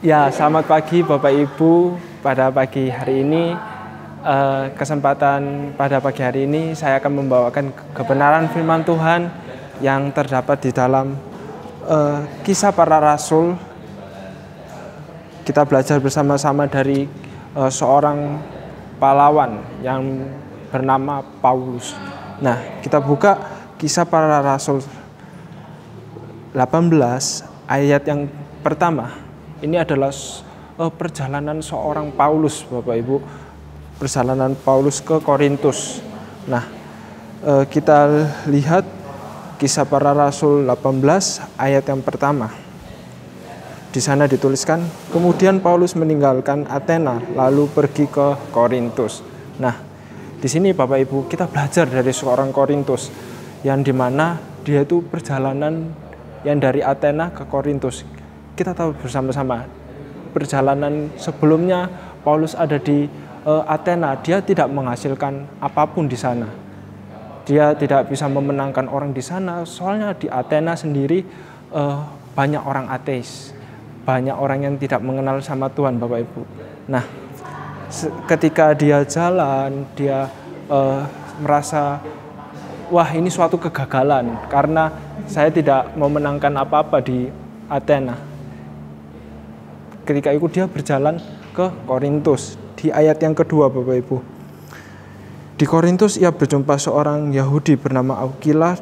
Ya, selamat pagi Bapak Ibu. Pada pagi hari ini, pada pagi hari ini saya akan membawakan kebenaran firman Tuhan yang terdapat di dalam Kisah Para Rasul. Kita belajar bersama-sama dari seorang pahlawan yang bernama Paulus. Nah, kita buka Kisah Para Rasul 18 ayat yang pertama. Ini adalah perjalanan seorang Paulus, Bapak Ibu. Perjalanan Paulus ke Korintus. Nah, kita lihat Kisah Para Rasul 18 ayat yang pertama. Di sana dituliskan, kemudian Paulus meninggalkan Athena lalu pergi ke Korintus. Nah, di sini Bapak Ibu kita belajar dari seorang Korintus yang dimana dia itu perjalanan yang dari Athena ke Korintus. Kita tahu bersama-sama perjalanan sebelumnya Paulus ada di Athena, dia tidak menghasilkan apapun di sana. Dia tidak bisa memenangkan orang di sana, soalnya di Athena sendiri banyak orang ateis, banyak orang yang tidak mengenal sama Tuhan, Bapak Ibu. Nah, ketika dia jalan, dia merasa, wah ini suatu kegagalan karena saya tidak memenangkan apa-apa di Athena. Ketika itu dia berjalan ke Korintus. Di ayat yang kedua, Bapak Ibu. Di Korintus ia berjumpa seorang Yahudi bernama Aquila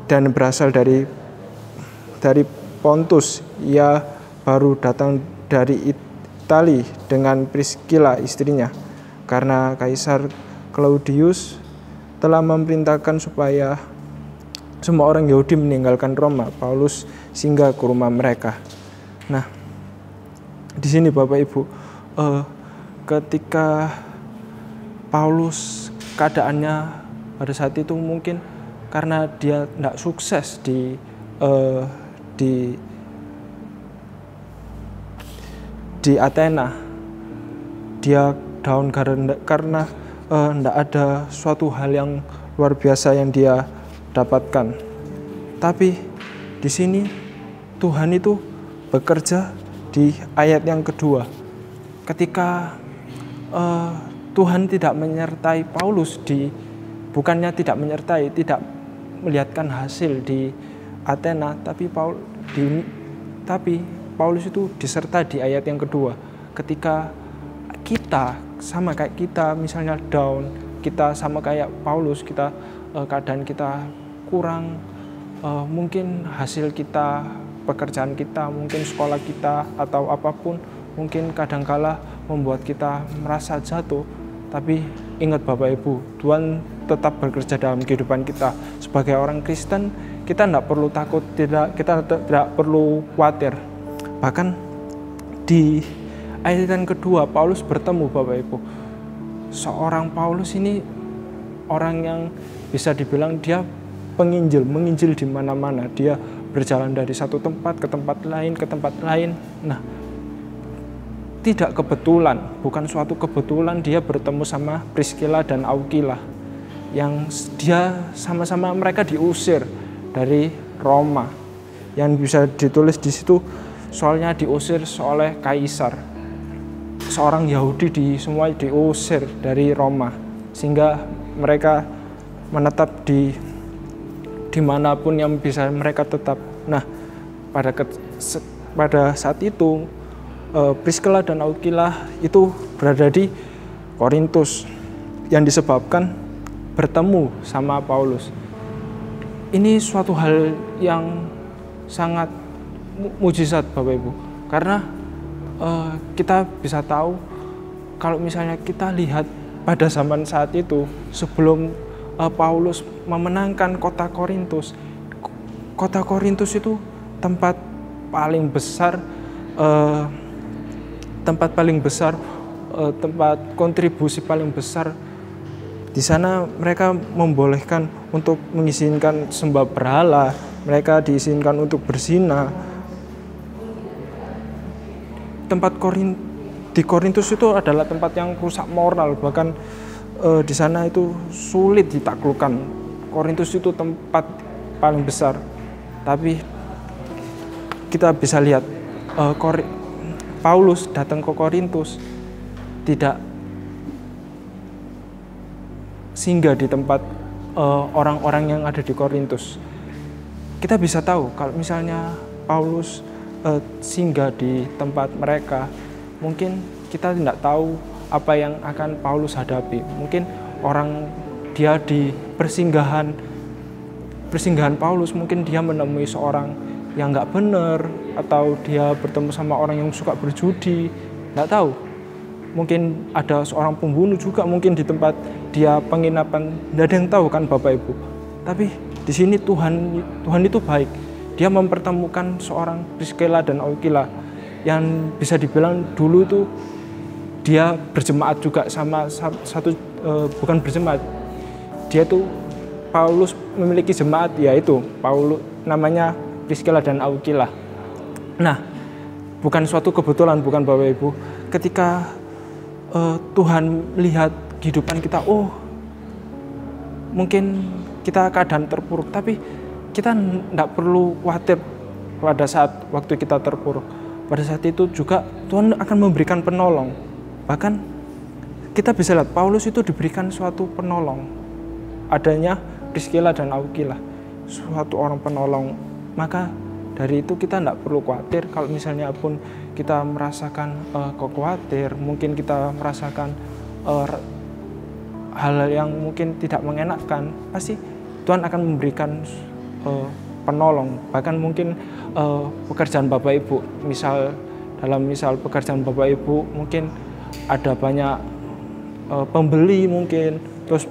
dan berasal dari Pontus. Ia baru datang dari Italia dengan Priscilla istrinya. Karena Kaisar Claudius telah memerintahkan supaya semua orang Yahudi meninggalkan Roma, Paulus singgah ke rumah mereka. Nah, di sini Bapak Ibu, ketika Paulus keadaannya pada saat itu mungkin karena dia tidak sukses di Athena, dia down karena tidak ada suatu hal yang luar biasa yang dia dapatkan. Tapi di sini Tuhan itu bekerja di ayat yang kedua, ketika Tuhan tidak menyertai Paulus bukannya tidak menyertai, tidak melihatkan hasil di Athena, tapi Paulus itu disertai di ayat yang kedua. Ketika kita sama kayak kita misalnya down, kita sama kayak Paulus, kita keadaan kita kurang, mungkin hasil kita, pekerjaan kita, mungkin sekolah kita atau apapun, mungkin kadangkala membuat kita merasa jatuh. Tapi ingat Bapak Ibu, Tuhan tetap bekerja dalam kehidupan kita. Sebagai orang Kristen, kita tidak perlu takut, kita tidak perlu khawatir. Bahkan di ayat yang kedua Paulus bertemu, Bapak Ibu. Seorang Paulus ini orang yang bisa dibilang dia menginjil di mana-mana. Dia berjalan dari satu tempat ke tempat lain. Nah, tidak kebetulan, bukan suatu kebetulan dia bertemu sama Priscilla dan Aquila, yang dia sama-sama mereka diusir dari Roma. Yang bisa ditulis di situ, soalnya diusir oleh Kaisar. Seorang Yahudi semua diusir dari Roma, sehingga mereka menetap dimanapun yang bisa mereka tetap. Nah, pada saat itu Priscilla dan Aquila itu berada di Korintus, yang disebabkan bertemu sama Paulus. Ini suatu hal yang sangat mujizat, Bapak Ibu, karena kita bisa tahu kalau misalnya kita lihat pada zaman saat itu sebelum Paulus memenangkan kota Korintus. Kota Korintus itu tempat paling besar, tempat kontribusi paling besar. Di sana mereka membolehkan untuk mengizinkan sembah berhala, mereka diizinkan untuk berzina. Di Korintus itu adalah tempat yang rusak moral, bahkan di sana itu sulit ditaklukkan. Korintus itu tempat paling besar. Tapi kita bisa lihat Paulus datang ke Korintus tidak singgah di tempat orang-orang yang ada di Korintus. Kita bisa tahu kalau misalnya Paulus singgah di tempat mereka, mungkin kita tidak tahu apa yang akan Paulus hadapi. Mungkin dia di persinggahan Paulus, mungkin dia menemui seorang yang nggak benar, atau dia bertemu sama orang yang suka berjudi, nggak tahu. Mungkin ada seorang pembunuh juga mungkin di tempat dia penginapan, nggak ada yang tahu kan Bapak Ibu. Tapi di sini Tuhan itu baik. Dia mempertemukan seorang Priscilla dan Aquila yang bisa dibilang dulu itu dia berjemaat juga sama bukan berjemaat. Dia tuh Paulus memiliki jemaat, yaitu Paulus namanya Priscilla dan Aquila. Nah, bukan suatu kebetulan, bukan Bapak Ibu, ketika Tuhan melihat kehidupan kita, mungkin kita keadaan terpuruk, tapi kita tidak perlu khawatir pada saat waktu kita terpuruk. Pada saat itu juga Tuhan akan memberikan penolong. Bahkan kita bisa lihat Paulus itu diberikan suatu penolong, adanya Priscilla dan Aquila, suatu orang penolong. Maka dari itu kita tidak perlu khawatir. Kalau misalnya pun kita merasakan khawatir, mungkin kita merasakan hal yang mungkin tidak mengenakan, pasti Tuhan akan memberikan penolong. Bahkan mungkin pekerjaan Bapak Ibu, dalam pekerjaan Bapak Ibu mungkin ada banyak pembeli, mungkin terus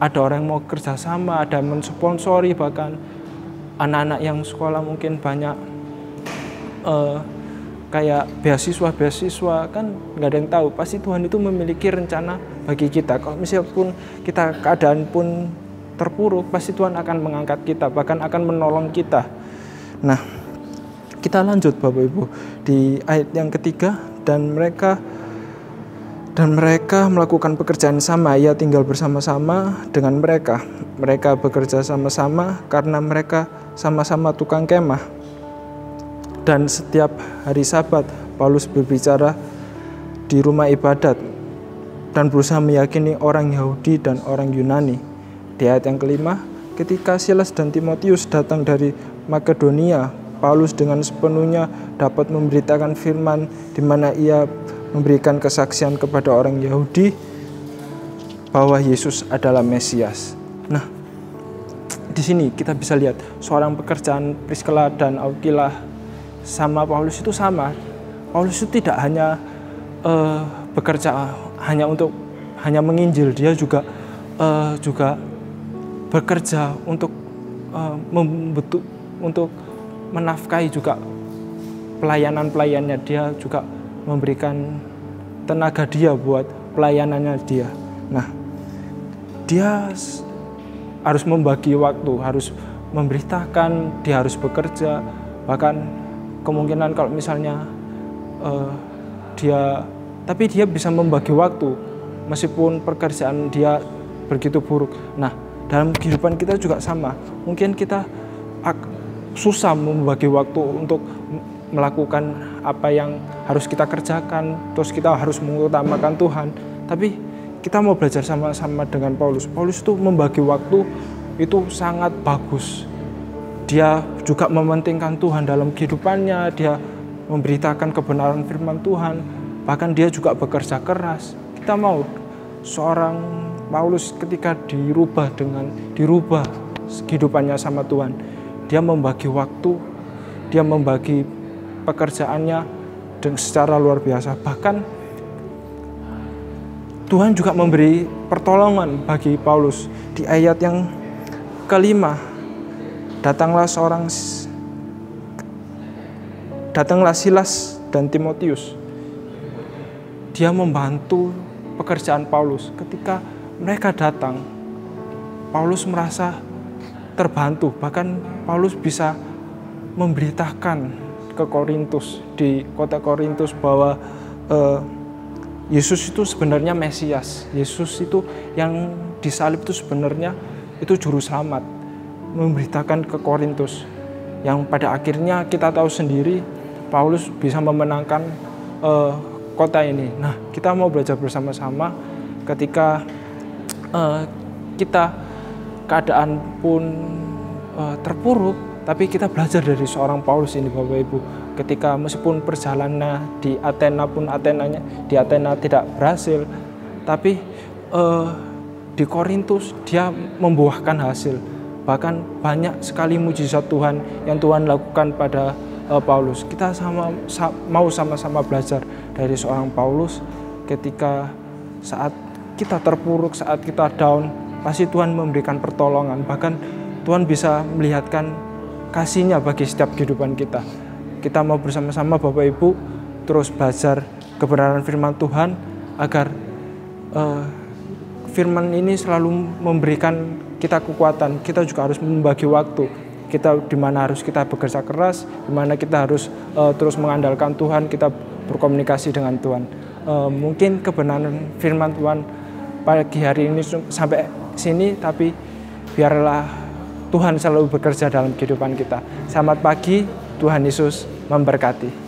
ada orang yang mau kerjasama, ada yang mensponsori, bahkan anak-anak yang sekolah mungkin banyak kayak beasiswa kan, nggak ada yang tahu. Pasti Tuhan itu memiliki rencana bagi kita. Kalau misalnya pun kita keadaan pun terpuruk, pasti Tuhan akan mengangkat kita, bahkan akan menolong kita. Nah, kita lanjut Bapak Ibu di ayat yang ketiga, dan mereka melakukan pekerjaan sama, ia tinggal bersama-sama dengan mereka. Mereka bekerja sama-sama karena mereka sama-sama tukang kemah. Dan setiap hari Sabat, Paulus berbicara di rumah ibadat dan berusaha meyakini orang Yahudi dan orang Yunani. Di ayat yang kelima, ketika Silas dan Timotius datang dari Makedonia, Paulus dengan sepenuhnya dapat memberitakan firman, di mana ia memberikan kesaksian kepada orang Yahudi bahwa Yesus adalah Mesias. Nah, di sini kita bisa lihat seorang pekerjaan Priscilla dan Aquila sama Paulus itu sama. Paulus itu tidak hanya bekerja hanya menginjil, dia juga bekerja untuk untuk menafkahi juga pelayanannya. Dia juga memberikan tenaga dia buat pelayanannya dia. Nah, dia harus membagi waktu, harus memberitakan, dia harus bekerja. Bahkan kemungkinan kalau misalnya tapi dia bisa membagi waktu meskipun pekerjaan dia begitu buruk. Nah, dalam kehidupan kita juga sama. Mungkin kita susah membagi waktu untuk melakukan apa yang harus kita kerjakan, terus kita harus mengutamakan Tuhan. Tapi kita mau belajar sama-sama dengan Paulus. Paulus itu membagi waktu itu sangat bagus. Dia juga mementingkan Tuhan dalam kehidupannya, dia memberitakan kebenaran firman Tuhan, bahkan dia juga bekerja keras. Kita mau seorang Paulus ketika dirubah kehidupannya sama Tuhan, dia membagi waktu, dia membagi pekerjaannya dengan secara luar biasa. Bahkan Tuhan juga memberi pertolongan bagi Paulus. Di ayat yang kelima, datanglah Silas dan Timotius. Dia membantu pekerjaan Paulus. Ketika mereka datang, Paulus merasa terbantu. Bahkan Paulus bisa memberitakan ke Korintus, di kota Korintus, bahwa Yesus itu sebenarnya Mesias. Yesus itu yang disalib itu sebenarnya itu juru selamat. Memberitakan ke Korintus, yang pada akhirnya kita tahu sendiri Paulus bisa memenangkan kota ini. Nah, kita mau belajar bersama-sama ketika kita keadaan pun terpuruk, tapi kita belajar dari seorang Paulus ini, Bapak Ibu. Ketika meskipun perjalanan di Athena tidak berhasil, tapi di Korintus dia membuahkan hasil. Bahkan banyak sekali mujizat Tuhan yang Tuhan lakukan pada Paulus. Kita mau sama-sama belajar dari seorang Paulus. Ketika saat kita terpuruk, saat kita down, pasti Tuhan memberikan pertolongan. Bahkan Tuhan bisa melihatkan kasih-Nya bagi setiap kehidupan kita. Kita mau bersama-sama Bapak Ibu terus belajar kebenaran firman Tuhan, agar firman ini selalu memberikan kita kekuatan. Kita juga harus membagi waktu. Kita di mana harus kita bekerja keras, di mana kita harus terus mengandalkan Tuhan, kita berkomunikasi dengan Tuhan. Mungkin kebenaran firman Tuhan pagi hari ini sampai sini, tapi biarlah Tuhan selalu bekerja dalam kehidupan kita. Selamat pagi, Tuhan Yesus memberkati.